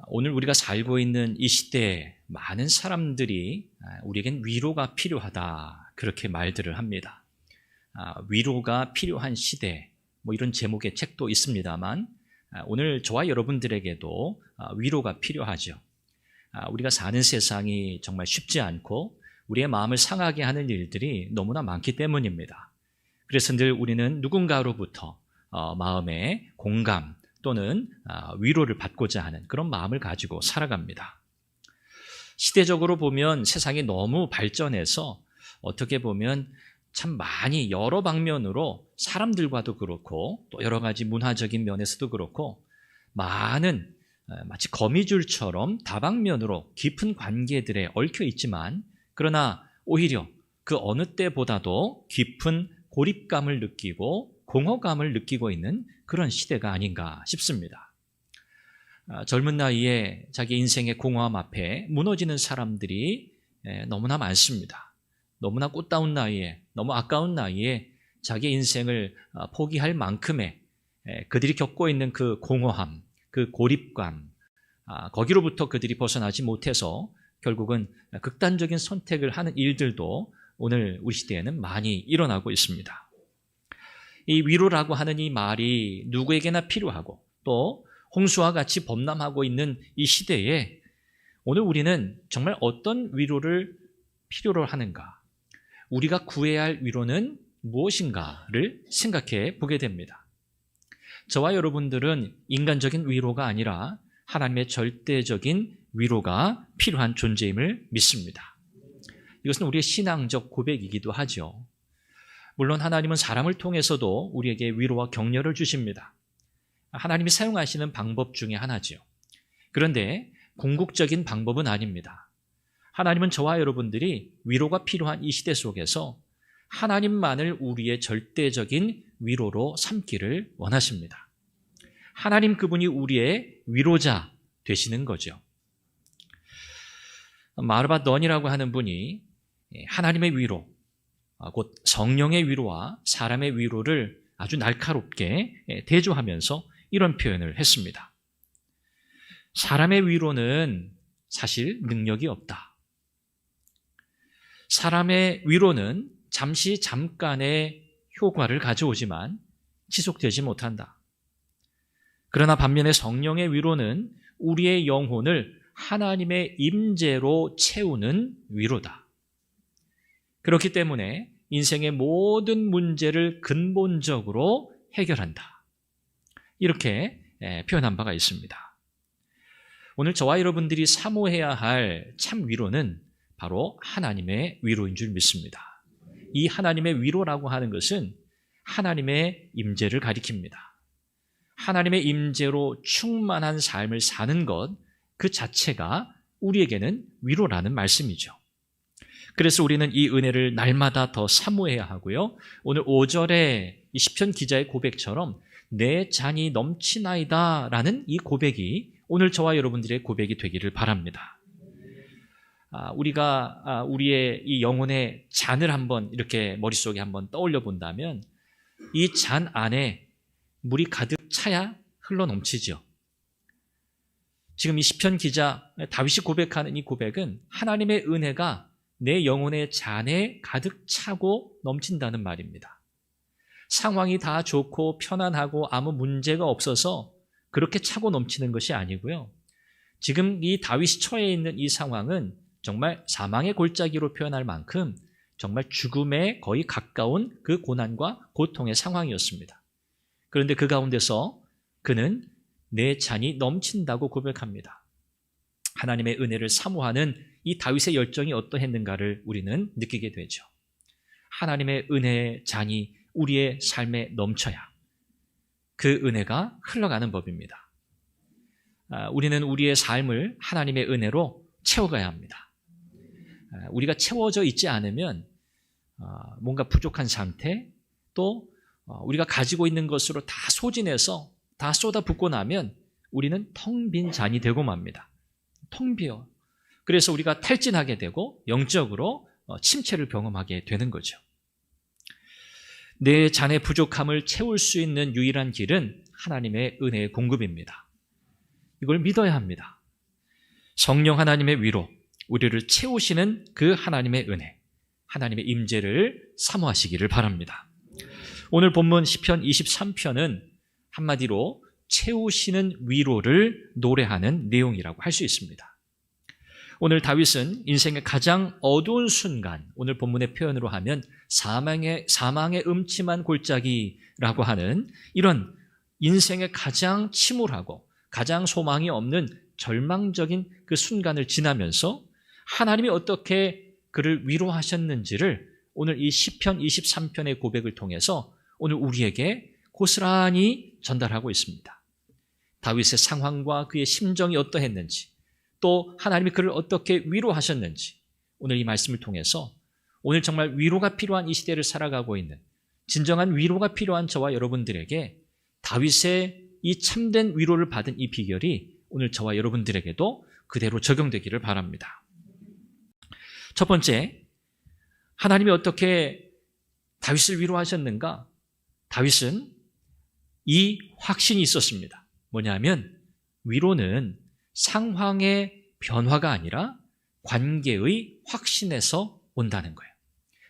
오늘 우리가 살고 있는 이 시대에 많은 사람들이 우리에겐 위로가 필요하다, 그렇게 말들을 합니다. 위로가 필요한 시대, 이런 제목의 책도 있습니다만 오늘 저와 여러분들에게도 위로가 필요하죠. 우리가 사는 세상이 정말 쉽지 않고 우리의 마음을 상하게 하는 일들이 너무나 많기 때문입니다. 그래서 늘 우리는 누군가로부터 마음의 공감 또는 위로를 받고자 하는 그런 마음을 가지고 살아갑니다. 시대적으로 보면 세상이 너무 발전해서 어떻게 보면 참 많이 여러 방면으로 사람들과도 그렇고 또 여러 가지 문화적인 면에서도 그렇고 많은 마치 거미줄처럼 다방면으로 깊은 관계들에 얽혀 있지만, 그러나 오히려 그 어느 때보다도 깊은 고립감을 느끼고 공허감을 느끼고 있는 그런 시대가 아닌가 싶습니다. 젊은 나이에 자기 인생의 공허함 앞에 무너지는 사람들이 너무나 많습니다. 너무나 꽃다운 나이에, 너무 아까운 나이에 자기 인생을 포기할 만큼의 그들이 겪고 있는 그 공허함, 그 고립감, 거기로부터 그들이 벗어나지 못해서 결국은 극단적인 선택을 하는 일들도 오늘 우리 시대에는 많이 일어나고 있습니다. 이 위로라고 하는 이 말이 누구에게나 필요하고 또 홍수와 같이 범람하고 있는 이 시대에 오늘 우리는 정말 어떤 위로를 필요로 하는가, 우리가 구해야 할 위로는 무엇인가를 생각해 보게 됩니다. 저와 여러분들은 인간적인 위로가 아니라 하나님의 절대적인 위로가 필요한 존재임을 믿습니다. 이것은 우리의 신앙적 고백이기도 하죠. 물론 하나님은 사람을 통해서도 우리에게 위로와 격려를 주십니다. 하나님이 사용하시는 방법 중에 하나죠. 그런데 궁극적인 방법은 아닙니다. 하나님은 저와 여러분들이 위로가 필요한 이 시대 속에서 하나님만을 우리의 절대적인 위로로 삼기를 원하십니다. 하나님 그분이 우리의 위로자 되시는 거죠. 마르바돈이라고 하는 분이 하나님의 위로, 곧 성령의 위로와 사람의 위로를 아주 날카롭게 대조하면서 이런 표현을 했습니다. 사람의 위로는 사실 능력이 없다. 사람의 위로는 잠깐의 효과를 가져오지만 지속되지 못한다. 그러나 반면에 성령의 위로는 우리의 영혼을 하나님의 임재로 채우는 위로다. 그렇기 때문에 인생의 모든 문제를 근본적으로 해결한다. 이렇게 표현한 바가 있습니다. 오늘 저와 여러분들이 사모해야 할 참 위로는 바로 하나님의 위로인 줄 믿습니다. 이 하나님의 위로라고 하는 것은 하나님의 임재를 가리킵니다. 하나님의 임재로 충만한 삶을 사는 것 그 자체가 우리에게는 위로라는 말씀이죠. 그래서 우리는 이 은혜를 날마다 더 사모해야 하고요. 오늘 5절에 이 시편 기자의 고백처럼 내 잔이 넘치나이다 라는 이 고백이 오늘 저와 여러분들의 고백이 되기를 바랍니다. 우리가 우리의 이 영혼의 잔을 한번 이렇게 머릿속에 한번 떠올려 본다면 이 잔 안에 물이 가득 차야 흘러 넘치죠. 지금 이 시편 기자 다윗이 고백하는 이 고백은 하나님의 은혜가 내 영혼의 잔에 가득 차고 넘친다는 말입니다. 상황이 다 좋고 편안하고 아무 문제가 없어서 그렇게 차고 넘치는 것이 아니고요. 지금 이 다윗이 처해 있는 이 상황은 정말 사망의 골짜기로 표현할 만큼 정말 죽음에 거의 가까운 그 고난과 고통의 상황이었습니다. 그런데 그 가운데서 그는 내 잔이 넘친다고 고백합니다. 하나님의 은혜를 사모하는 이 다윗의 열정이 어떠했는가를 우리는 느끼게 되죠. 하나님의 은혜의 잔이 우리의 삶에 넘쳐야 그 은혜가 흘러가는 법입니다. 우리는 우리의 삶을 하나님의 은혜로 채워가야 합니다. 우리가 채워져 있지 않으면 뭔가 부족한 상태, 또 우리가 가지고 있는 것으로 다 소진해서 다 쏟아붓고 나면 우리는 텅 빈 잔이 되고 맙니다. 텅 비어. 그래서 우리가 탈진하게 되고 영적으로 침체를 경험하게 되는 거죠. 내 잔의 부족함을 채울 수 있는 유일한 길은 하나님의 은혜의 공급입니다. 이걸 믿어야 합니다. 성령 하나님의 위로, 우리를 채우시는 그 하나님의 은혜, 하나님의 임재를 사모하시기를 바랍니다. 오늘 본문 시편 23편은 한마디로 채우시는 위로를 노래하는 내용이라고 할 수 있습니다. 오늘 다윗은 인생의 가장 어두운 순간, 오늘 본문의 표현으로 하면 사망의 음침한 골짜기라고 하는 이런 인생의 가장 침울하고 가장 소망이 없는 절망적인 그 순간을 지나면서 하나님이 어떻게 그를 위로하셨는지를 오늘 이 시편 23편의 고백을 통해서 오늘 우리에게 고스란히 전달하고 있습니다. 다윗의 상황과 그의 심정이 어떠했는지, 또 하나님이 그를 어떻게 위로하셨는지, 오늘 이 말씀을 통해서 오늘 정말 위로가 필요한 이 시대를 살아가고 있는, 진정한 위로가 필요한 저와 여러분들에게 다윗의 이 참된 위로를 받은 이 비결이 오늘 저와 여러분들에게도 그대로 적용되기를 바랍니다. 첫 번째, 하나님이 어떻게 다윗을 위로하셨는가? 다윗은 이 확신이 있었습니다. 뭐냐면 위로는 상황의 변화가 아니라 관계의 확신에서 온다는 거예요.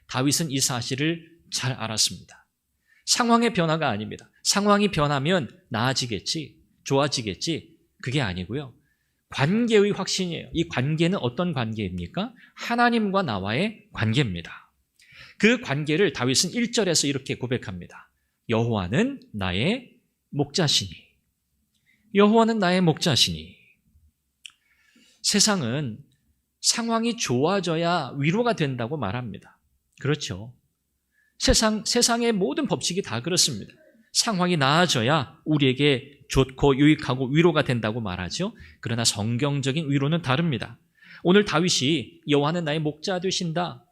다윗은 이 사실을 잘 알았습니다. 상황의 변화가 아닙니다. 상황이 변하면 나아지겠지, 좋아지겠지, 그게 아니고요. 관계의 확신이에요. 이 관계는 어떤 관계입니까? 하나님과 나와의 관계입니다. 그 관계를 다윗은 1절에서 이렇게 고백합니다. 여호와는 나의 목자시니. 여호와는 나의 목자시니. 세상은 상황이 좋아져야 위로가 된다고 말합니다. 그렇죠. 세상의 모든 법칙이 다 그렇습니다. 상황이 나아져야 우리에게 좋고 유익하고 위로가 된다고 말하죠. 그러나 성경적인 위로는 다릅니다. 오늘 다윗이 여호와는 나의 목자 되신다.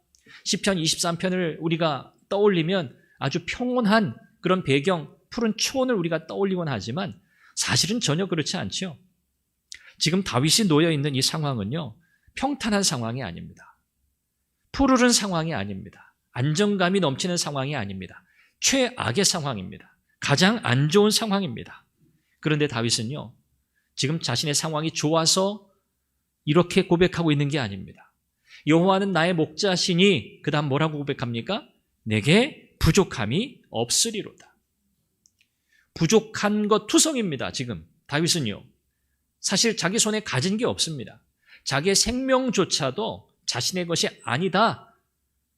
시편 23편을 우리가 떠올리면 아주 평온한 그런 배경, 푸른 초원을 우리가 떠올리곤 하지만 사실은 전혀 그렇지 않죠. 지금 다윗이 놓여있는 이 상황은요, 평탄한 상황이 아닙니다. 푸르른 상황이 아닙니다. 안정감이 넘치는 상황이 아닙니다. 최악의 상황입니다. 가장 안 좋은 상황입니다. 그런데 다윗은요, 지금 자신의 상황이 좋아서 이렇게 고백하고 있는 게 아닙니다. 여호와는 나의 목자시니, 그 다음 뭐라고 고백합니까? 내게 부족함이 없으리로다. 부족한 것 투성입니다. 지금 다윗은요, 사실 자기 손에 가진 게 없습니다. 자기의 생명조차도 자신의 것이 아니다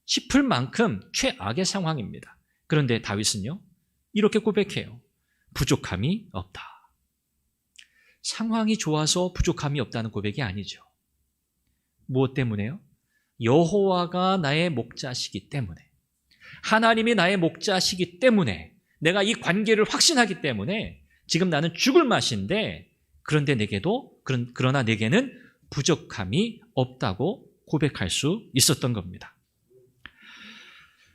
싶을 만큼 최악의 상황입니다. 그런데 다윗은요, 이렇게 고백해요. 부족함이 없다. 상황이 좋아서 부족함이 없다는 고백이 아니죠. 무엇 때문에요? 여호와가 나의 목자시기 때문에, 하나님이 나의 목자시기 때문에, 내가 이 관계를 확신하기 때문에 지금 나는 죽을 맛인데, 그러나 내게는 부족함이 없다고 고백할 수 있었던 겁니다.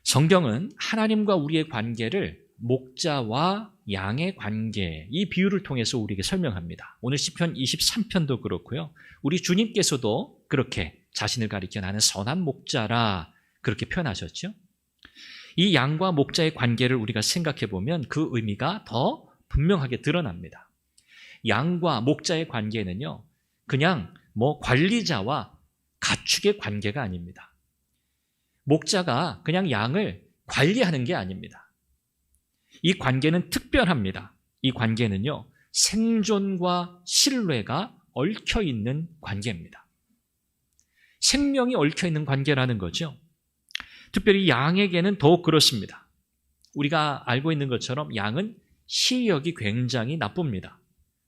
성경은 하나님과 우리의 관계를 목자와 양의 관계, 이 비유를 통해서 우리에게 설명합니다. 오늘 시편 23편도 그렇고요. 우리 주님께서도 그렇게 자신을 가리켜 나는 선한 목자라 그렇게 표현하셨죠. 이 양과 목자의 관계를 우리가 생각해 보면 그 의미가 더 분명하게 드러납니다. 양과 목자의 관계는요, 그냥 관리자와 가축의 관계가 아닙니다. 목자가 그냥 양을 관리하는 게 아닙니다. 이 관계는 특별합니다. 이 관계는요, 생존과 신뢰가 얽혀있는 관계입니다. 생명이 얽혀있는 관계라는 거죠. 특별히 양에게는 더욱 그렇습니다. 우리가 알고 있는 것처럼 양은 시력이 굉장히 나쁩니다.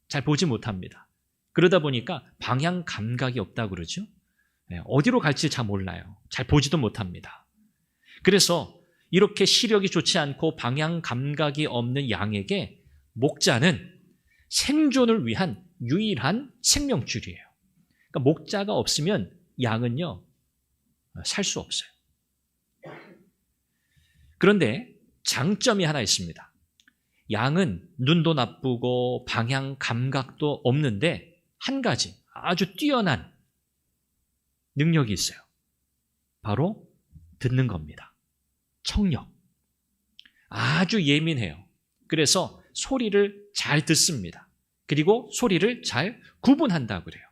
잘 보지 못합니다. 그러다 보니까 방향 감각이 없다고 그러죠. 어디로 갈지 잘 몰라요. 잘 보지도 못합니다. 그래서 이렇게 시력이 좋지 않고 방향 감각이 없는 양에게 목자는 생존을 위한 유일한 생명줄이에요. 그러니까 목자가 없으면 양은요, 살 수 없어요. 그런데 장점이 하나 있습니다. 양은 눈도 나쁘고 방향 감각도 없는데 한 가지 아주 뛰어난 능력이 있어요. 바로 듣는 겁니다. 청력. 아주 예민해요. 그래서 소리를 잘 듣습니다. 그리고 소리를 잘 구분한다고 그래요.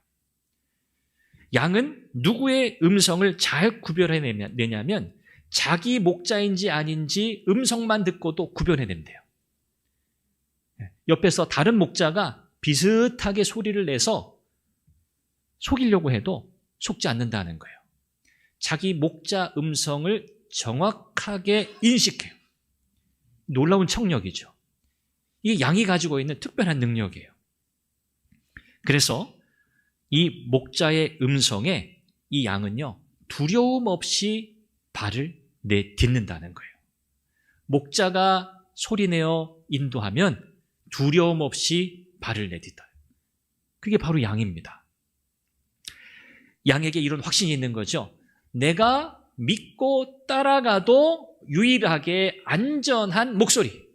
양은 누구의 음성을 잘 구별해내냐면 자기 목자인지 아닌지 음성만 듣고도 구별해낸대요. 옆에서 다른 목자가 비슷하게 소리를 내서 속이려고 해도 속지 않는다는 거예요. 자기 목자 음성을 정확하게 인식해요. 놀라운 청력이죠. 이게 양이 가지고 있는 특별한 능력이에요. 그래서 이 목자의 음성에 이 양은요, 두려움 없이 발을 내딛는다는 거예요. 목자가 소리내어 인도하면 두려움 없이 발을 내딛어요. 그게 바로 양입니다. 양에게 이런 확신이 있는 거죠. 내가 믿고 따라가도 유일하게 안전한 목소리.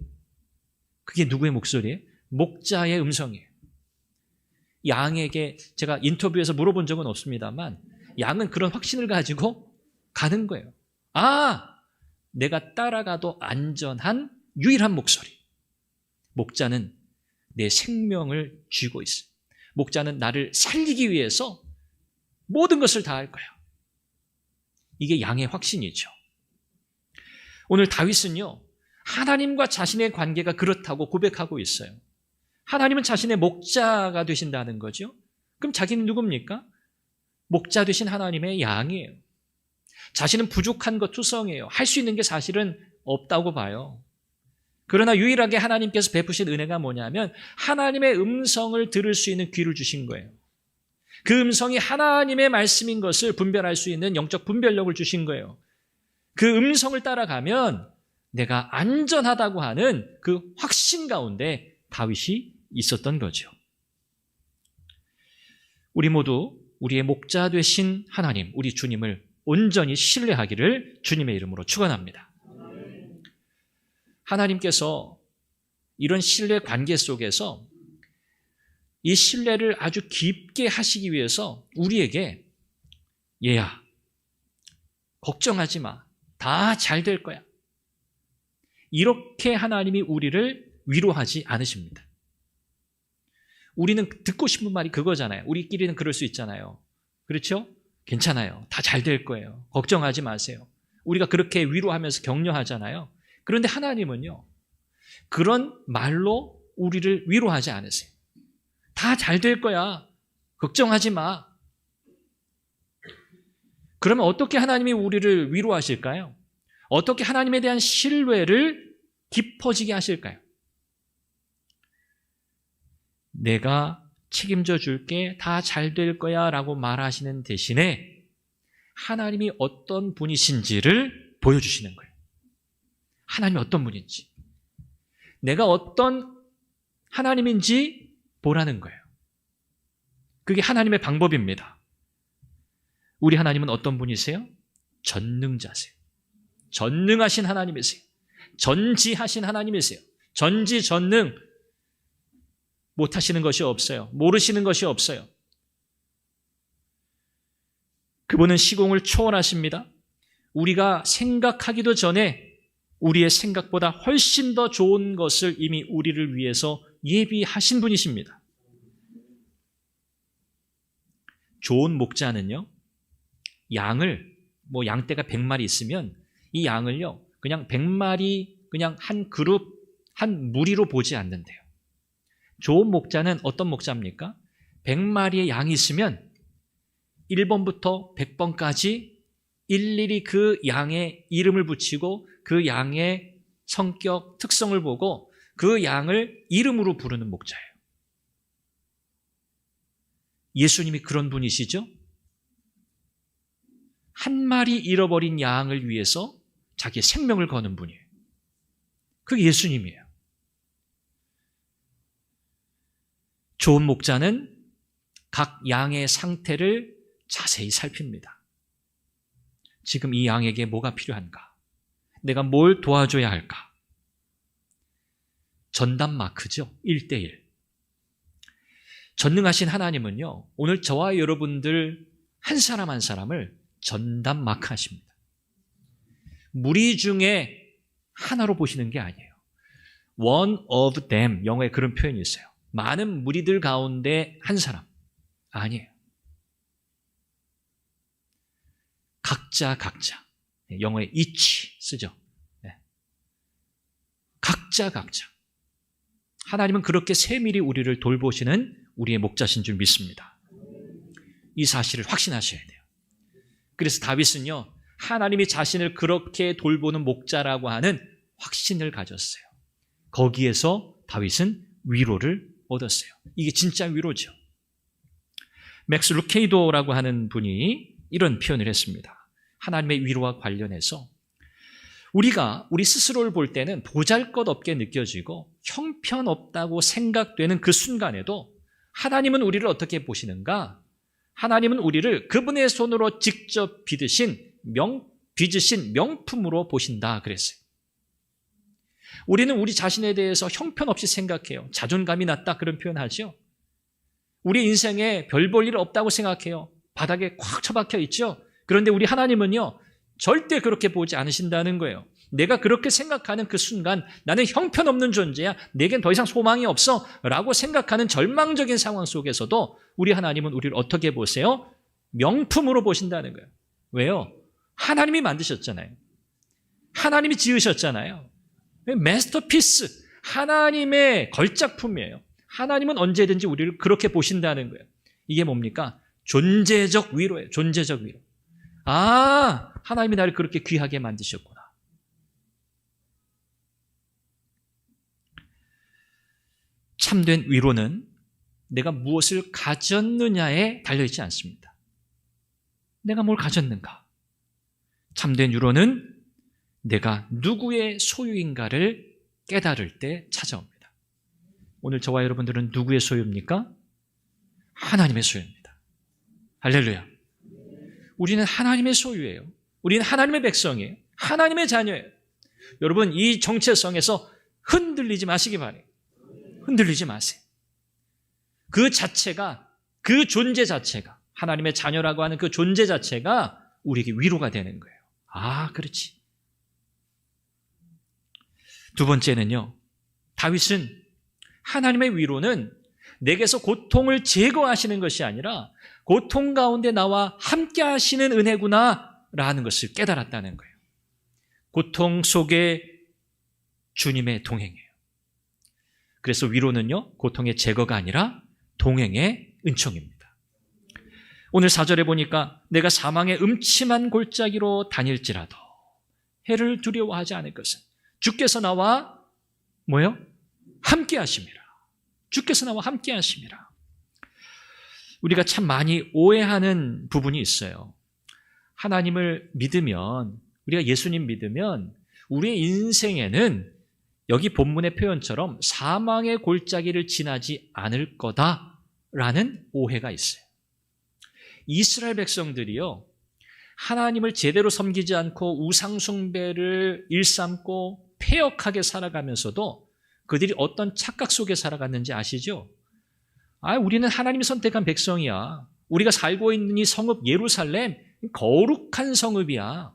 그게 누구의 목소리예요? 목자의 음성이에요. 양에게 제가 인터뷰에서 물어본 적은 없습니다만 양은 그런 확신을 가지고 가는 거예요. 아, 내가 따라가도 안전한 유일한 목소리. 목자는 내 생명을 쥐고 있어요. 목자는 나를 살리기 위해서 모든 것을 다 할 거야. 이게 양의 확신이죠. 오늘 다윗은요, 하나님과 자신의 관계가 그렇다고 고백하고 있어요. 하나님은 자신의 목자가 되신다는 거죠. 그럼 자기는 누굽니까? 목자 되신 하나님의 양이에요. 자신은 부족한 것 투성이에요. 할 수 있는 게 사실은 없다고 봐요. 그러나 유일하게 하나님께서 베푸신 은혜가 뭐냐면 하나님의 음성을 들을 수 있는 귀를 주신 거예요. 그 음성이 하나님의 말씀인 것을 분별할 수 있는 영적 분별력을 주신 거예요. 그 음성을 따라가면 내가 안전하다고 하는 그 확신 가운데 다윗이 있었던 거죠. 우리 모두 우리의 목자 되신 하나님, 우리 주님을 온전히 신뢰하기를 주님의 이름으로 축원합니다. 하나님께서 이런 신뢰 관계 속에서 이 신뢰를 아주 깊게 하시기 위해서 우리에게 얘야, 걱정하지 마. 다 잘 될 거야. 이렇게 하나님이 우리를 위로하지 않으십니다. 우리는 듣고 싶은 말이 그거잖아요. 우리끼리는 그럴 수 있잖아요. 그렇죠? 괜찮아요. 다 잘 될 거예요. 걱정하지 마세요. 우리가 그렇게 위로하면서 격려하잖아요. 그런데 하나님은요, 그런 말로 우리를 위로하지 않으세요. 다 잘 될 거야. 걱정하지 마. 그러면 어떻게 하나님이 우리를 위로하실까요? 어떻게 하나님에 대한 신뢰를 깊어지게 하실까요? 내가 책임져 줄게, 다 잘 될 거야 라고 말하시는 대신에 하나님이 어떤 분이신지를 보여주시는 거예요. 하나님이 어떤 분인지, 내가 어떤 하나님인지 보라는 거예요. 그게 하나님의 방법입니다. 우리 하나님은 어떤 분이세요? 전능자세요. 전능하신 하나님이세요. 전지하신 하나님이세요. 전지전능. 못하시는 것이 없어요. 모르시는 것이 없어요. 그분은 시공을 초월하십니다. 우리가 생각하기도 전에 우리의 생각보다 훨씬 더 좋은 것을 이미 우리를 위해서 예비하신 분이십니다. 좋은 목자는요, 양을, 양떼가 100마리 있으면 이 양을요, 그냥 100마리 그냥 한 그룹, 한 무리로 보지 않는데요. 좋은 목자는 어떤 목자입니까? 100마리의 양이 있으면 1번부터 100번까지 일일이 그 양의 이름을 붙이고 그 양의 성격, 특성을 보고 그 양을 이름으로 부르는 목자예요. 예수님이 그런 분이시죠? 한 마리 잃어버린 양을 위해서 자기의 생명을 거는 분이에요. 그게 예수님이에요. 좋은 목자는 각 양의 상태를 자세히 살핍니다. 지금 이 양에게 뭐가 필요한가? 내가 뭘 도와줘야 할까? 전담 마크죠. 1:1. 전능하신 하나님은요, 오늘 저와 여러분들 한 사람 한 사람을 전담 마크하십니다. 무리 중에 하나로 보시는 게 아니에요. One of them, 영어에 그런 표현이 있어요. 많은 무리들 가운데 한 사람. 아니에요. 각자. 영어에 each 쓰죠. 각자. 하나님은 그렇게 세밀히 우리를 돌보시는 우리의 목자신 줄 믿습니다. 이 사실을 확신하셔야 돼요. 그래서 다윗은요, 하나님이 자신을 그렇게 돌보는 목자라고 하는 확신을 가졌어요. 거기에서 다윗은 위로를 얻었어요. 이게 진짜 위로죠. 맥스 루케이도라고 하는 분이 이런 표현을 했습니다. 하나님의 위로와 관련해서 우리가 우리 스스로를 볼 때는 보잘것없게 느껴지고 형편없다고 생각되는 그 순간에도 하나님은 우리를 어떻게 보시는가? 하나님은 우리를 그분의 손으로 직접 빚으신 명품으로 보신다 그랬어요. 우리는 우리 자신에 대해서 형편없이 생각해요. 자존감이 낮다 그런 표현하죠. 우리 인생에 별 볼 일 없다고 생각해요. 바닥에 꽉 처박혀 있죠. 그런데 우리 하나님은요, 절대 그렇게 보지 않으신다는 거예요. 내가 그렇게 생각하는 그 순간 나는 형편없는 존재야. 내겐 더 이상 소망이 없어 라고 생각하는 절망적인 상황 속에서도 우리 하나님은 우리를 어떻게 보세요? 명품으로 보신다는 거예요. 왜요? 하나님이 만드셨잖아요. 하나님이 지으셨잖아요. 마스터피스, 하나님의 걸작품이에요. 하나님은 언제든지 우리를 그렇게 보신다는 거예요. 이게 뭡니까? 존재적 위로예요. 존재적 위로. 아, 하나님이 나를 그렇게 귀하게 만드셨구나. 참된 위로는 내가 무엇을 가졌느냐에 달려있지 않습니다. 내가 뭘 가졌는가? 참된 위로는 내가 누구의 소유인가를 깨달을 때 찾아옵니다. 오늘 저와 여러분들은 누구의 소유입니까? 하나님의 소유입니다. 할렐루야. 우리는 하나님의 소유예요. 우리는 하나님의 백성이에요. 하나님의 자녀예요. 여러분, 이 정체성에서 흔들리지 마시기 바라요. 흔들리지 마세요. 그 자체가, 그 존재 자체가, 하나님의 자녀라고 하는 그 존재 자체가 우리에게 위로가 되는 거예요. 아, 그렇지. 두 번째는요, 다윗은 하나님의 위로는 내게서 고통을 제거하시는 것이 아니라 고통 가운데 나와 함께 하시는 은혜구나라는 것을 깨달았다는 거예요. 고통 속에 주님의 동행이에요. 그래서 위로는요, 고통의 제거가 아니라 동행의 은총입니다. 오늘 4절에 보니까 내가 사망의 음침한 골짜기로 다닐지라도 해를 두려워하지 않을 것은 주께서 나와 뭐요? 함께 하심이라. 주께서 나와 함께 하심이라. 우리가 참 많이 오해하는 부분이 있어요. 하나님을 믿으면, 우리가 예수님 믿으면 우리의 인생에는 여기 본문의 표현처럼 사망의 골짜기를 지나지 않을 거다라는 오해가 있어요. 이스라엘 백성들이요, 하나님을 제대로 섬기지 않고 우상숭배를 일삼고 패역하게 살아가면서도 그들이 어떤 착각 속에 살아갔는지 아시죠? 우리는 하나님이 선택한 백성이야. 우리가 살고 있는 이 성읍 예루살렘, 거룩한 성읍이야.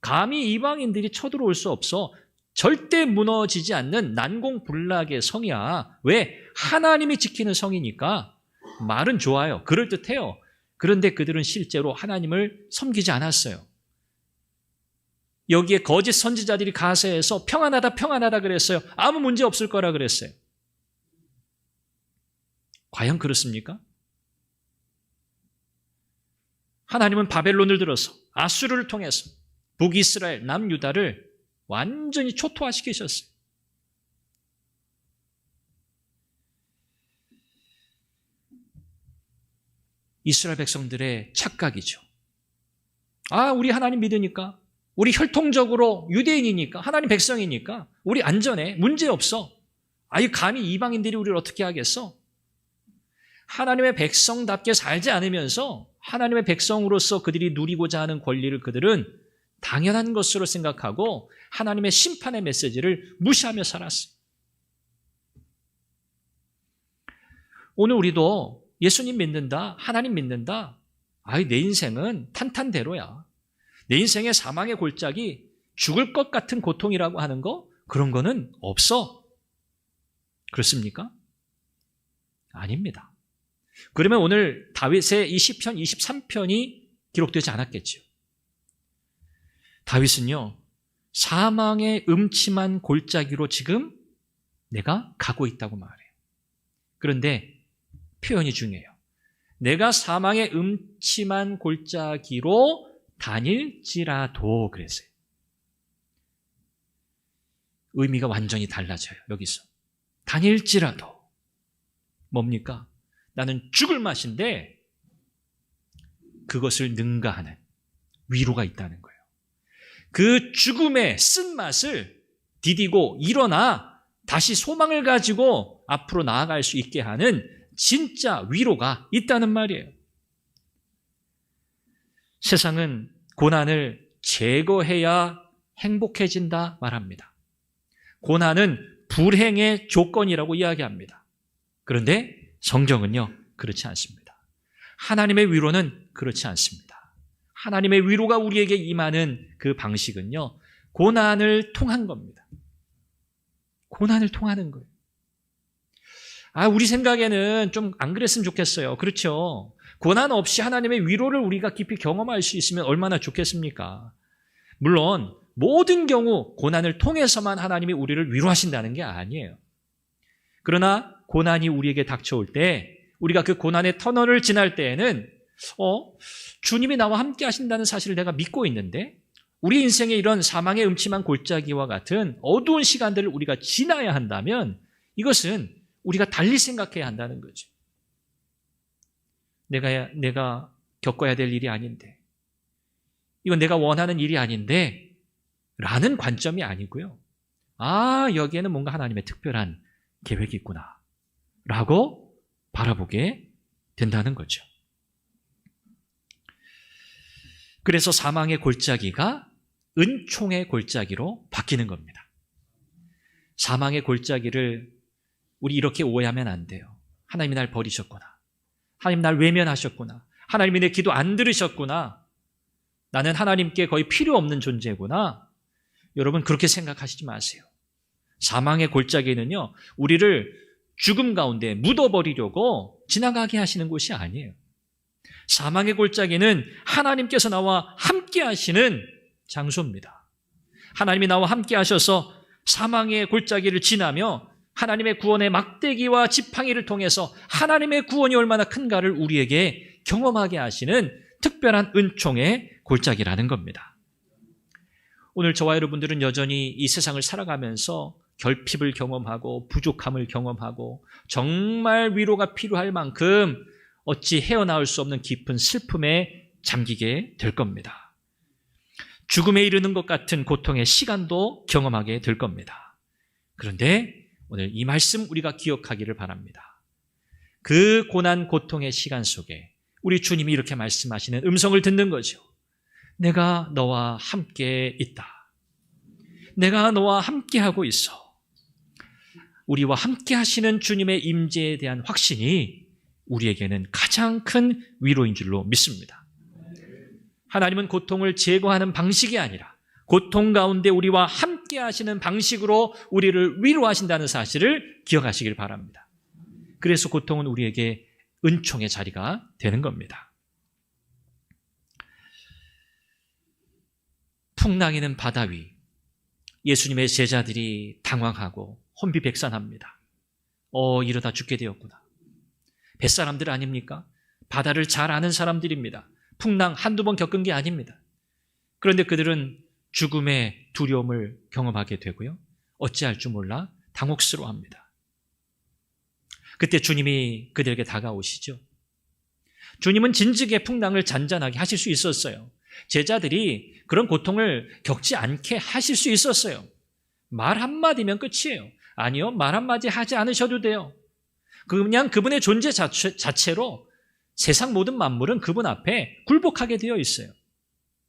감히 이방인들이 쳐들어올 수 없어. 절대 무너지지 않는 난공불락의 성이야. 왜? 하나님이 지키는 성이니까. 말은 좋아요. 그럴듯해요. 그런데 그들은 실제로 하나님을 섬기지 않았어요. 여기에 거짓 선지자들이 가세해서 평안하다 그랬어요. 아무 문제 없을 거라 그랬어요. 과연 그렇습니까? 하나님은 바벨론을 들어서 아수르를 통해서 북이스라엘, 남유다를 완전히 초토화시키셨어요. 이스라엘 백성들의 착각이죠. 우리 하나님 믿으니까, 우리 혈통적으로 유대인이니까, 하나님 백성이니까 우리 안전해, 문제 없어. 감히 이방인들이 우리를 어떻게 하겠어? 하나님의 백성답게 살지 않으면서 하나님의 백성으로서 그들이 누리고자 하는 권리를 그들은 당연한 것으로 생각하고 하나님의 심판의 메시지를 무시하며 살았어요. 오늘 우리도 예수님 믿는다, 하나님 믿는다, 내 인생은 탄탄대로야. 내 인생의 사망의 골짜기, 죽을 것 같은 고통이라고 하는 거, 그런 거는 없어. 그렇습니까? 아닙니다. 그러면 오늘 다윗의 이 시편 23편이 기록되지 않았겠죠. 다윗은요, 사망의 음침한 골짜기로 지금 내가 가고 있다고 말해요. 그런데 표현이 중요해요. 내가 사망의 음침한 골짜기로 다닐지라도 그랬어요. 의미가 완전히 달라져요. 여기서 다닐지라도 뭡니까? 나는 죽을 맛인데 그것을 능가하는 위로가 있다는 거예요. 그 죽음의 쓴맛을 디디고 일어나 다시 소망을 가지고 앞으로 나아갈 수 있게 하는 진짜 위로가 있다는 말이에요. 세상은 고난을 제거해야 행복해진다 말합니다. 고난은 불행의 조건이라고 이야기합니다. 그런데 성경은요, 그렇지 않습니다. 하나님의 위로는 그렇지 않습니다. 하나님의 위로가 우리에게 임하는 그 방식은요, 고난을 통한 겁니다. 고난을 통하는 거예요. 우리 생각에는 좀 안 그랬으면 좋겠어요. 그렇죠? 고난 없이 하나님의 위로를 우리가 깊이 경험할 수 있으면 얼마나 좋겠습니까? 물론 모든 경우 고난을 통해서만 하나님이 우리를 위로하신다는 게 아니에요. 그러나 고난이 우리에게 닥쳐올 때, 우리가 그 고난의 터널을 지날 때에는 주님이 나와 함께 하신다는 사실을 내가 믿고 있는데, 우리 인생의 이런 사망의 음침한 골짜기와 같은 어두운 시간들을 우리가 지나야 한다면 이것은 우리가 달리 생각해야 한다는 거죠. 내가 겪어야 될 일이 아닌데, 이건 내가 원하는 일이 아닌데 라는 관점이 아니고요. 여기에는 뭔가 하나님의 특별한 계획이 있구나 라고 바라보게 된다는 거죠. 그래서 사망의 골짜기가 은총의 골짜기로 바뀌는 겁니다. 사망의 골짜기를 우리 이렇게 오해하면 안 돼요. 하나님이 날 버리셨구나. 하나님 날 외면하셨구나. 하나님이 내 기도 안 들으셨구나. 나는 하나님께 거의 필요 없는 존재구나. 여러분 그렇게 생각하시지 마세요. 사망의 골짜기는요, 우리를 죽음 가운데 묻어버리려고 지나가게 하시는 곳이 아니에요. 사망의 골짜기는 하나님께서 나와 함께 하시는 장소입니다. 하나님이 나와 함께 하셔서 사망의 골짜기를 지나며 하나님의 구원의 막대기와 지팡이를 통해서 하나님의 구원이 얼마나 큰가를 우리에게 경험하게 하시는 특별한 은총의 골짜기라는 겁니다. 오늘 저와 여러분들은 여전히 이 세상을 살아가면서 결핍을 경험하고 부족함을 경험하고 정말 위로가 필요할 만큼 어찌 헤어나올 수 없는 깊은 슬픔에 잠기게 될 겁니다. 죽음에 이르는 것 같은 고통의 시간도 경험하게 될 겁니다. 그런데 오늘 이 말씀 우리가 기억하기를 바랍니다. 그 고난 고통의 시간 속에 우리 주님이 이렇게 말씀하시는 음성을 듣는 거죠. 내가 너와 함께 있다. 내가 너와 함께 하고 있어. 우리와 함께 하시는 주님의 임재에 대한 확신이 우리에게는 가장 큰 위로인 줄로 믿습니다. 하나님은 고통을 제거하는 방식이 아니라 고통 가운데 우리와 함께 하시는 방식으로 우리를 위로하신다는 사실을 기억하시길 바랍니다. 그래서 고통은 우리에게 은총의 자리가 되는 겁니다. 풍랑이는 바다 위, 예수님의 제자들이 당황하고 혼비백산합니다. 이러다 죽게 되었구나. 뱃사람들 아닙니까? 바다를 잘 아는 사람들입니다. 풍랑 한두 번 겪은 게 아닙니다. 그런데 그들은 죽음의 두려움을 경험하게 되고요. 어찌할 줄 몰라 당혹스러워합니다. 그때 주님이 그들에게 다가오시죠. 주님은 진즉에 풍랑을 잔잔하게 하실 수 있었어요. 제자들이 그런 고통을 겪지 않게 하실 수 있었어요. 말 한마디면 끝이에요. 아니요, 말 한마디 하지 않으셔도 돼요. 그냥 그분의 존재 자체로 세상 모든 만물은 그분 앞에 굴복하게 되어 있어요.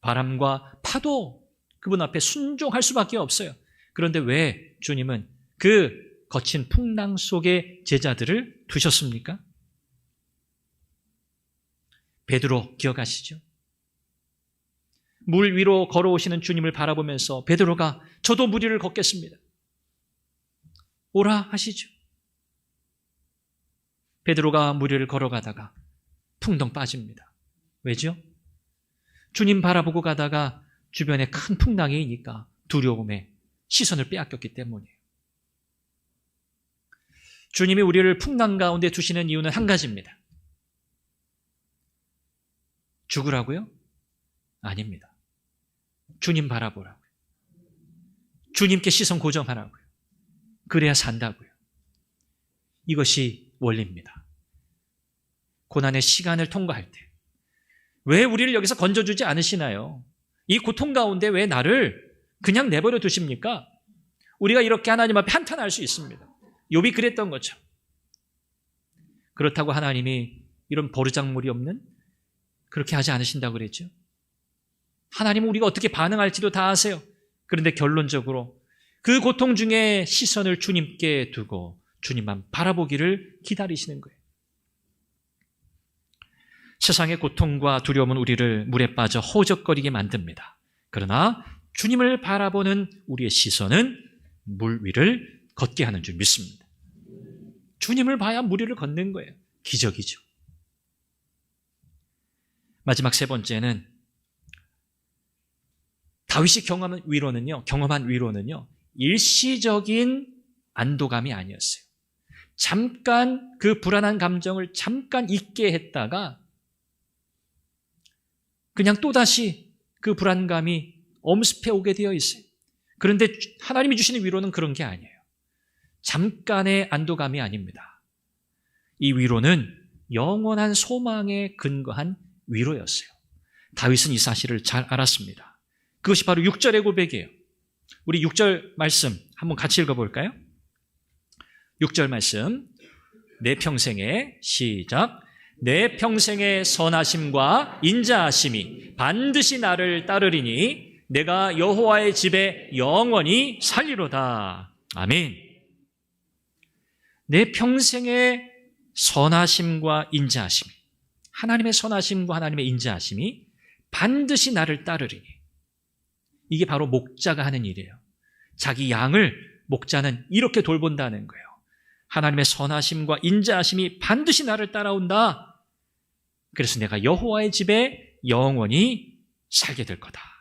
바람과 파도 그분 앞에 순종할 수밖에 없어요. 그런데 왜 주님은 그 거친 풍랑 속에 제자들을 두셨습니까? 베드로 기억하시죠? 물 위로 걸어오시는 주님을 바라보면서 베드로가 저도 물 위를 걷겠습니다. 오라 하시죠. 베드로가 물 위를 걸어가다가 풍덩 빠집니다. 왜죠? 주님 바라보고 가다가 주변에 큰 풍랑이니까 두려움에 시선을 빼앗겼기 때문이에요. 주님이 우리를 풍랑 가운데 두시는 이유는 한 가지입니다. 죽으라고요? 아닙니다. 주님 바라보라고요. 주님께 시선 고정하라고요. 그래야 산다고요. 이것이 원리입니다. 고난의 시간을 통과할 때 왜 우리를 여기서 건져주지 않으시나요? 이 고통 가운데 왜 나를 그냥 내버려 두십니까? 우리가 이렇게 하나님 앞에 한탄할 수 있습니다. 욥이 그랬던 거죠. 그렇다고 하나님이 이런 버르장물이 없는 그렇게 하지 않으신다고 그랬죠. 하나님은 우리가 어떻게 반응할지도 다 아세요. 그런데 결론적으로 그 고통 중에 시선을 주님께 두고 주님만 바라보기를 기다리시는 거예요. 세상의 고통과 두려움은 우리를 물에 빠져 허우적거리게 만듭니다. 그러나 주님을 바라보는 우리의 시선은 물 위를 걷게 하는 줄 믿습니다. 주님을 봐야 물 위를 걷는 거예요. 기적이죠. 마지막 세 번째는 다윗이 경험한 위로는요, 일시적인 안도감이 아니었어요. 잠깐 그 불안한 감정을 잠깐 잊게 했다가 그냥 또다시 그 불안감이 엄습해 오게 되어 있어요. 그런데 하나님이 주시는 위로는 그런 게 아니에요. 잠깐의 안도감이 아닙니다. 이 위로는 영원한 소망에 근거한 위로였어요. 다윗은 이 사실을 잘 알았습니다. 그것이 바로 6절의 고백이에요. 우리 6절 말씀 한번 같이 읽어볼까요? 6절 말씀, 내 평생에 시작. 내 평생의 선하심과 인자하심이 반드시 나를 따르리니 내가 여호와의 집에 영원히 살리로다. 아멘. 내 평생의 선하심과 인자하심이, 하나님의 선하심과 하나님의 인자하심이 반드시 나를 따르리니, 이게 바로 목자가 하는 일이에요. 자기 양을 목자는 이렇게 돌본다는 거예요. 하나님의 선하심과 인자하심이 반드시 나를 따라온다. 그래서 내가 여호와의 집에 영원히 살게 될 거다.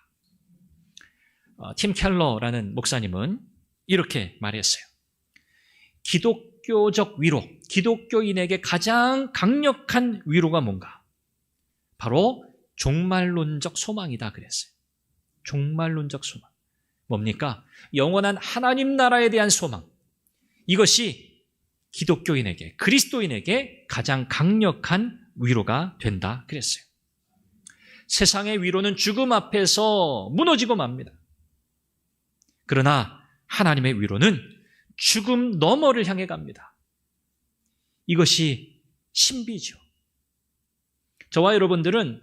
팀 켈러라는 목사님은 이렇게 말했어요. 기독교적 위로, 기독교인에게 가장 강력한 위로가 뭔가? 바로 종말론적 소망이다 그랬어요. 종말론적 소망. 뭡니까? 영원한 하나님 나라에 대한 소망. 이것이 기독교인에게, 그리스도인에게 가장 강력한 위로가 된다 그랬어요. 세상의 위로는 죽음 앞에서 무너지고 맙니다. 그러나 하나님의 위로는 죽음 너머를 향해 갑니다. 이것이 신비죠. 저와 여러분들은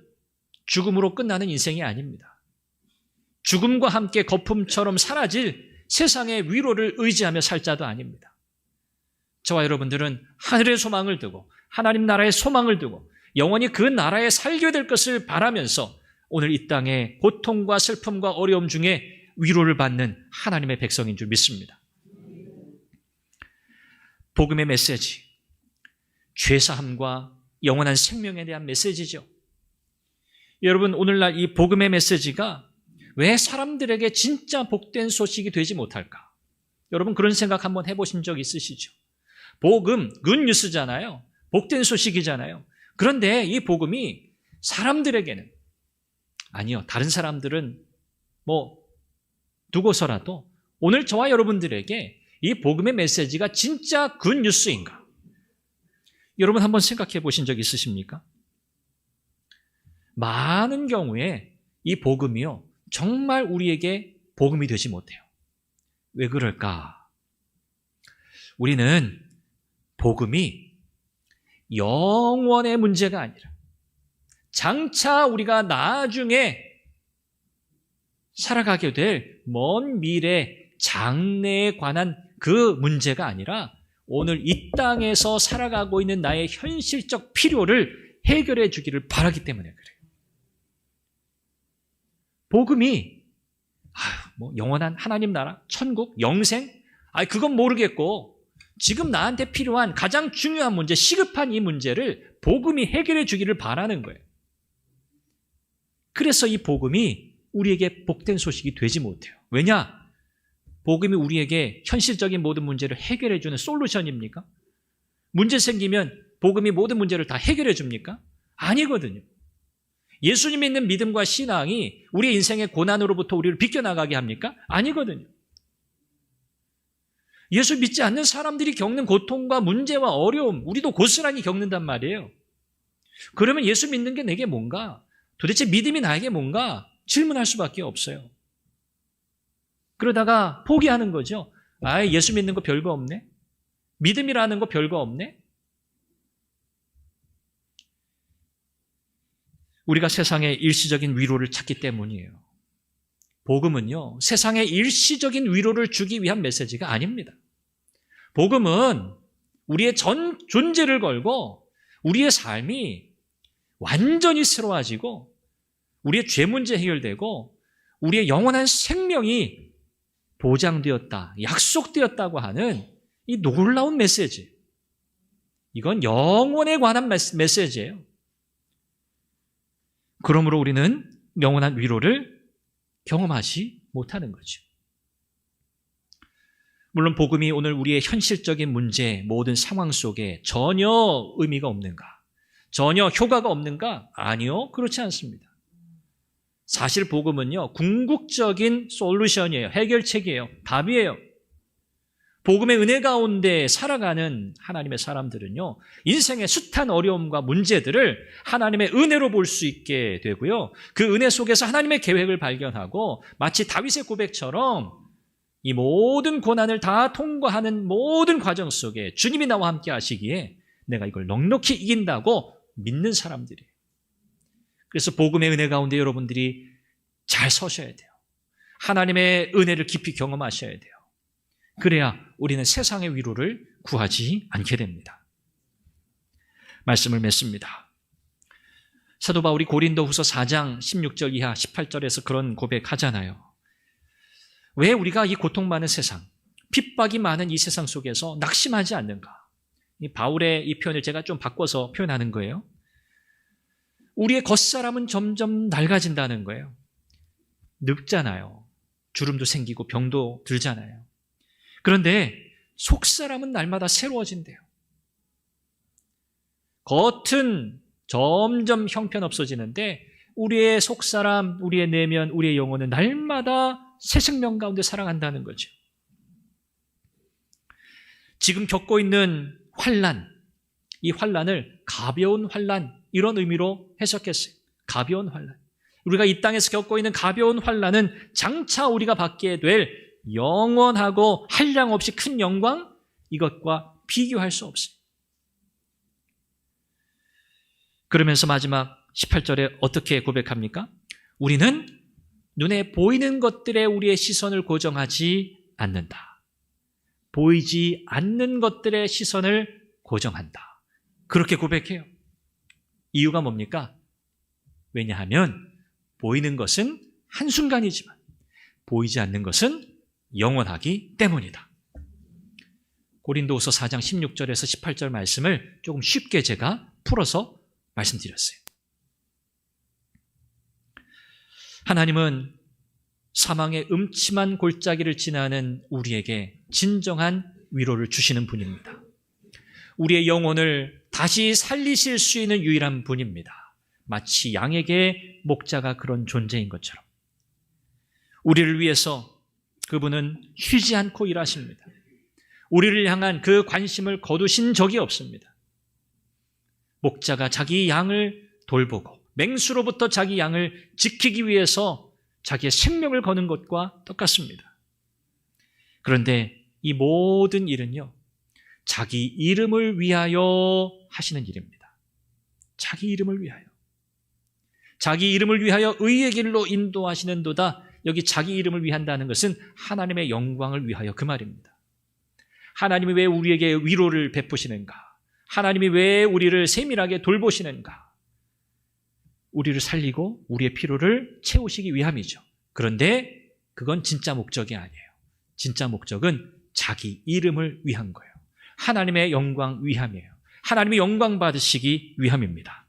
죽음으로 끝나는 인생이 아닙니다. 죽음과 함께 거품처럼 사라질 세상의 위로를 의지하며 살 자도 아닙니다. 저와 여러분들은 하늘의 소망을 두고 하나님 나라의 소망을 두고 영원히 그 나라에 살게 될 것을 바라면서 오늘 이 땅의 고통과 슬픔과 어려움 중에 위로를 받는 하나님의 백성인 줄 믿습니다. 복음의 메시지, 죄사함과 영원한 생명에 대한 메시지죠. 여러분, 오늘날 이 복음의 메시지가 왜 사람들에게 진짜 복된 소식이 되지 못할까? 여러분, 그런 생각 한번 해보신 적 있으시죠? 복음, 굿뉴스잖아요. 복된 소식이잖아요. 그런데 이 복음이 사람들에게는, 아니요, 다른 사람들은 두고서라도 오늘 저와 여러분들에게 이 복음의 메시지가 진짜 굿뉴스인가? 여러분 한번 생각해 보신 적 있으십니까? 많은 경우에 이 복음이요, 정말 우리에게 복음이 되지 못해요. 왜 그럴까? 우리는 복음이 영원의 문제가 아니라 장차 우리가 나중에 살아가게 될 먼 미래 장래에 관한 그 문제가 아니라 오늘 이 땅에서 살아가고 있는 나의 현실적 필요를 해결해 주기를 바라기 때문에 그래요. 복음이 영원한 하나님 나라, 천국, 영생, 그건 모르겠고 지금 나한테 필요한 가장 중요한 문제, 시급한 이 문제를 복음이 해결해 주기를 바라는 거예요. 그래서 이 복음이 우리에게 복된 소식이 되지 못해요. 왜냐? 복음이 우리에게 현실적인 모든 문제를 해결해 주는 솔루션입니까? 문제 생기면 복음이 모든 문제를 다 해결해 줍니까? 아니거든요. 예수님 믿는 믿음과 신앙이 우리 인생의 고난으로부터 우리를 비껴나가게 합니까? 아니거든요. 예수 믿지 않는 사람들이 겪는 고통과 문제와 어려움, 우리도 고스란히 겪는단 말이에요. 그러면 예수 믿는 게 내게 뭔가? 도대체 믿음이 나에게 뭔가? 질문할 수밖에 없어요. 그러다가 포기하는 거죠. 예수 믿는 거 별거 없네? 믿음이라는 거 별거 없네? 우리가 세상의 일시적인 위로를 찾기 때문이에요. 복음은요, 세상의 일시적인 위로를 주기 위한 메시지가 아닙니다. 복음은 우리의 전 존재를 걸고 우리의 삶이 완전히 새로워지고 우리의 죄 문제 해결되고 우리의 영원한 생명이 보장되었다, 약속되었다고 하는 이 놀라운 메시지. 이건 영혼에 관한 메시지예요. 그러므로 우리는 영원한 위로를 경험하지 못하는 거죠. 물론 복음이 오늘 우리의 현실적인 문제, 모든 상황 속에 전혀 의미가 없는가? 전혀 효과가 없는가? 아니요, 그렇지 않습니다. 사실 복음은요, 궁극적인 솔루션이에요. 해결책이에요. 답이에요. 복음의 은혜 가운데 살아가는 하나님의 사람들은요, 인생의 숱한 어려움과 문제들을 하나님의 은혜로 볼 수 있게 되고요, 그 은혜 속에서 하나님의 계획을 발견하고 마치 다윗의 고백처럼 이 모든 고난을 다 통과하는 모든 과정 속에 주님이 나와 함께 하시기에 내가 이걸 넉넉히 이긴다고 믿는 사람들이에요. 그래서 복음의 은혜 가운데 여러분들이 잘 서셔야 돼요. 하나님의 은혜를 깊이 경험하셔야 돼요. 그래야 우리는 세상의 위로를 구하지 않게 됩니다. 말씀을 맺습니다. 사도 바울이 고린도후서 4장 16절 이하 18절에서 그런 고백하잖아요. 왜 우리가 이 고통 많은 세상, 핍박이 많은 이 세상 속에서 낙심하지 않는가? 이 바울의 이 표현을 제가 좀 바꿔서 표현하는 거예요. 우리의 겉사람은 점점 낡아진다는 거예요. 늙잖아요. 주름도 생기고 병도 들잖아요. 그런데 속사람은 날마다 새로워진대요. 겉은 점점 형편없어지는데 우리의 속사람, 우리의 내면, 우리의 영혼은 날마다 새 생명 가운데 살아간다는 거죠. 지금 겪고 있는 환난, 이 환난을 가벼운 환난, 이런 의미로 해석했어요. 가벼운 환난. 우리가 이 땅에서 겪고 있는 가벼운 환난은 장차 우리가 받게 될 영원하고 한량없이 큰 영광, 이것과 비교할 수 없어요. 그러면서 마지막 18절에 어떻게 고백합니까? 우리는 눈에 보이는 것들에 우리의 시선을 고정하지 않는다. 보이지 않는 것들의 시선을 고정한다. 그렇게 고백해요. 이유가 뭡니까? 왜냐하면 보이는 것은 한순간이지만 보이지 않는 것은 영원하기 때문이다. 고린도후서 4장 16절에서 18절 말씀을 조금 쉽게 제가 풀어서 말씀드렸어요. 하나님은 사망의 음침한 골짜기를 지나는 우리에게 진정한 위로를 주시는 분입니다. 우리의 영혼을 다시 살리실 수 있는 유일한 분입니다. 마치 양에게 목자가 그런 존재인 것처럼. 우리를 위해서 그분은 쉬지 않고 일하십니다. 우리를 향한 그 관심을 거두신 적이 없습니다. 목자가 자기 양을 돌보고 맹수로부터 자기 양을 지키기 위해서 자기의 생명을 거는 것과 똑같습니다. 그런데 이 모든 일은요, 자기 이름을 위하여 하시는 일입니다. 자기 이름을 위하여. 자기 이름을 위하여 의의 길로 인도하시는도다. 여기 자기 이름을 위한다는 것은 하나님의 영광을 위하여 그 말입니다. 하나님이 왜 우리에게 위로를 베푸시는가? 하나님이 왜 우리를 세밀하게 돌보시는가? 우리를 살리고 우리의 필요를 채우시기 위함이죠. 그런데 그건 진짜 목적이 아니에요. 진짜 목적은 자기 이름을 위한 거예요. 하나님의 영광 위함이에요. 하나님이 영광 받으시기 위함입니다.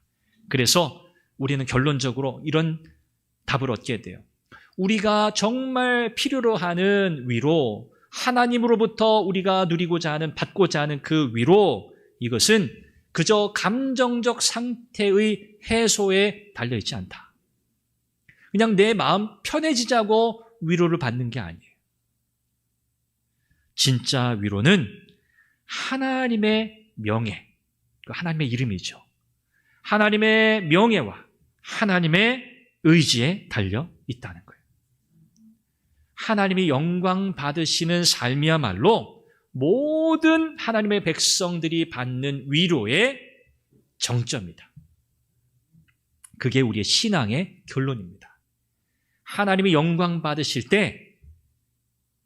그래서 우리는 결론적으로 이런 답을 얻게 돼요. 우리가 정말 필요로 하는 위로, 하나님으로부터 우리가 누리고자 하는, 받고자 하는 그 위로, 이것은 그저 감정적 상태의 해소에 달려있지 않다. 그냥 내 마음 편해지자고 위로를 받는 게 아니에요. 진짜 위로는 하나님의 명예, 하나님의 이름이죠. 하나님의 명예와 하나님의 의지에 달려 있다는 거예요. 하나님이 영광 받으시는 삶이야말로 모든 하나님의 백성들이 받는 위로의 정점이다. 그게 우리의 신앙의 결론입니다. 하나님이 영광 받으실 때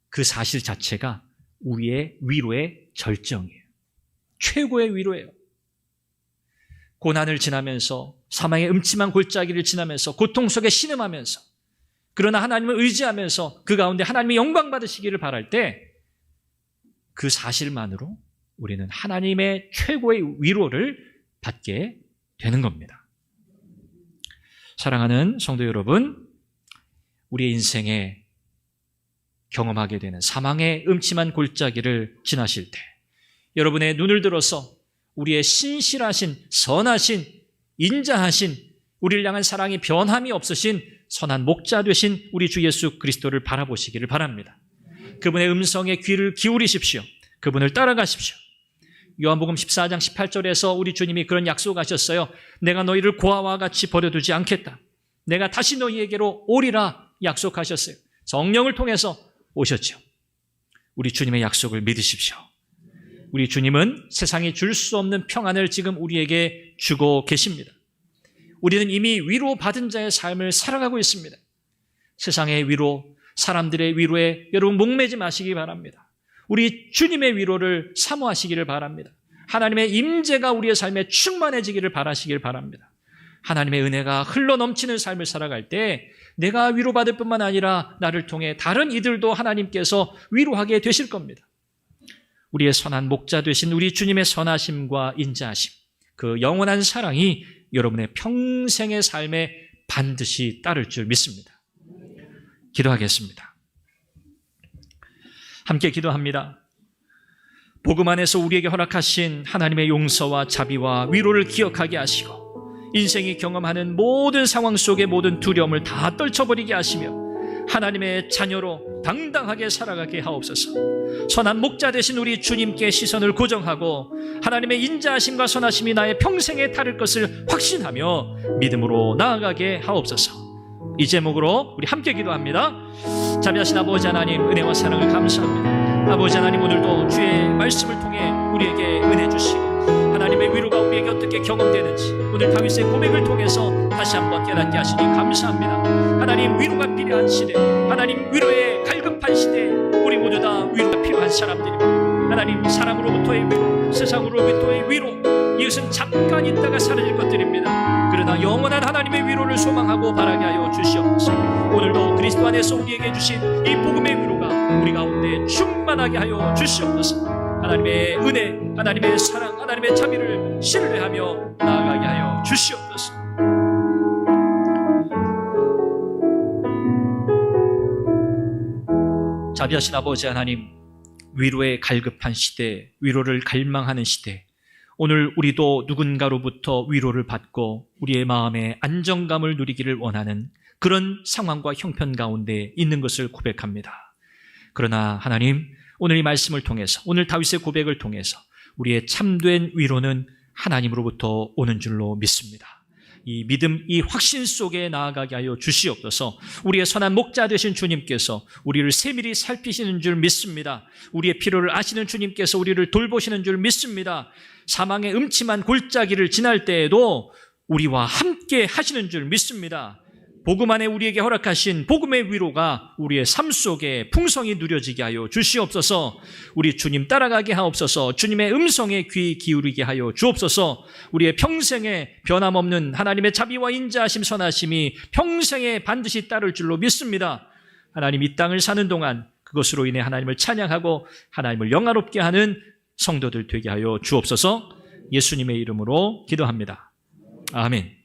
그 사실 자체가 우리의 위로의 절정이에요. 최고의 위로예요. 고난을 지나면서, 사망의 음침한 골짜기를 지나면서, 고통 속에 신음하면서, 그러나 하나님을 의지하면서 그 가운데 하나님이 영광 받으시기를 바랄 때 그 사실만으로 우리는 하나님의 최고의 위로를 받게 되는 겁니다. 사랑하는 성도 여러분, 우리의 인생에 경험하게 되는 사망의 음침한 골짜기를 지나실 때 여러분의 눈을 들어서 우리의 신실하신, 선하신, 인자하신, 우리를 향한 사랑이 변함이 없으신 선한 목자 되신 우리 주 예수 그리스도를 바라보시기를 바랍니다. 그분의 음성에 귀를 기울이십시오. 그분을 따라가십시오. 요한복음 14장 18절에서 우리 주님이 그런 약속하셨어요. 내가 너희를 고아와 같이 버려두지 않겠다. 내가 다시 너희에게로 오리라 약속하셨어요. 성령을 통해서 오셨죠. 우리 주님의 약속을 믿으십시오. 우리 주님은 세상이 줄 수 없는 평안을 지금 우리에게 주고 계십니다. 우리는 이미 위로받은 자의 삶을 살아가고 있습니다. 세상의 위로, 사람들의 위로에 여러분 목매지 마시기 바랍니다. 우리 주님의 위로를 사모하시기를 바랍니다. 하나님의 임재가 우리의 삶에 충만해지기를 바라시길 바랍니다. 하나님의 은혜가 흘러넘치는 삶을 살아갈 때 내가 위로받을 뿐만 아니라 나를 통해 다른 이들도 하나님께서 위로하게 되실 겁니다. 우리의 선한 목자 되신 우리 주님의 선하심과 인자하심, 그 영원한 사랑이 여러분의 평생의 삶에 반드시 따를 줄 믿습니다. 기도하겠습니다. 함께 기도합니다. 복음 안에서 우리에게 허락하신 하나님의 용서와 자비와 위로를 기억하게 하시고 인생이 경험하는 모든 상황 속의 모든 두려움을 다 떨쳐버리게 하시며 하나님의 자녀로 당당하게 살아가게 하옵소서. 선한 목자 되신 우리 주님께 시선을 고정하고 하나님의 인자하심과 선하심이 나의 평생에 따를 것을 확신하며 믿음으로 나아가게 하옵소서. 이 제목으로 우리 함께 기도합니다. 자비하신 아버지 하나님, 은혜와 사랑을 감사합니다. 아버지 하나님, 오늘도 주의 말씀을 통해 우리에게 은혜 주시고 하나님의 위로가 우리에게 어떻게 경험되는지 오늘 다윗의 고백을 통해서 다시 한번 깨닫게 하시니 감사합니다. 하나님, 위로가 필요한 시대, 하나님 위로에 갈급한 시대, 우리 모두 다 위로가 필요한 사람들입니다. 하나님, 사람으로부터의 위로, 세상으로부터의 위로, 이것은 잠깐 있다가 사라질 것들입니다. 그러나 영원한 하나님의 위로를 소망하고 바라게 하여 주시옵소서. 오늘도 그리스도 안에서 우리에게 주신 이 복음의 위로가 우리 가운데 충만하게 하여 주시옵소서. 하나님의 은혜, 하나님의 사랑, 하나님의 자비를 신뢰하며 나아가게 하여 주시옵소서. 자비하신 아버지 하나님, 위로에 갈급한 시대, 위로를 갈망하는 시대, 오늘 우리도 누군가로부터 위로를 받고 우리의 마음에 안정감을 누리기를 원하는 그런 상황과 형편 가운데 있는 것을 고백합니다. 그러나 하나님, 오늘 이 말씀을 통해서, 오늘 다윗의 고백을 통해서 우리의 참된 위로는 하나님으로부터 오는 줄로 믿습니다. 이 믿음, 이 확신 속에 나아가게 하여 주시옵소서. 우리의 선한 목자 되신 주님께서 우리를 세밀히 살피시는 줄 믿습니다. 우리의 필요를 아시는 주님께서 우리를 돌보시는 줄 믿습니다. 사망의 음침한 골짜기를 지날 때에도 우리와 함께 하시는 줄 믿습니다. 복음 안에 우리에게 허락하신 복음의 위로가 우리의 삶 속에 풍성히 누려지게 하여 주시옵소서. 우리 주님 따라가게 하옵소서. 주님의 음성에 귀 기울이게 하여 주옵소서. 우리의 평생에 변함없는 하나님의 자비와 인자하심, 선하심이 평생에 반드시 따를 줄로 믿습니다. 하나님, 이 땅을 사는 동안 그것으로 인해 하나님을 찬양하고 하나님을 영화롭게 하는 성도들 되게 하여 주옵소서. 예수님의 이름으로 기도합니다. 아멘.